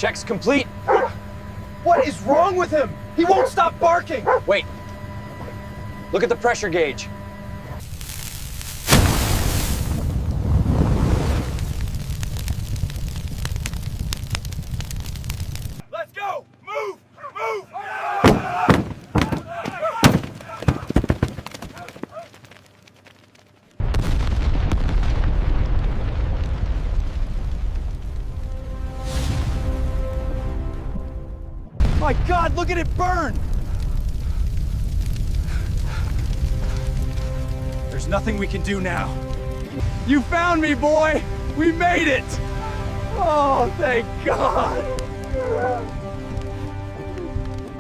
Check's complete. What is wrong with him? He won't stop barking! Wait. Look at the pressure gauge. Let's go! Move! Move! My God, look at it burn! There's nothing we can do now. You found me, boy! We made it! Oh, thank God!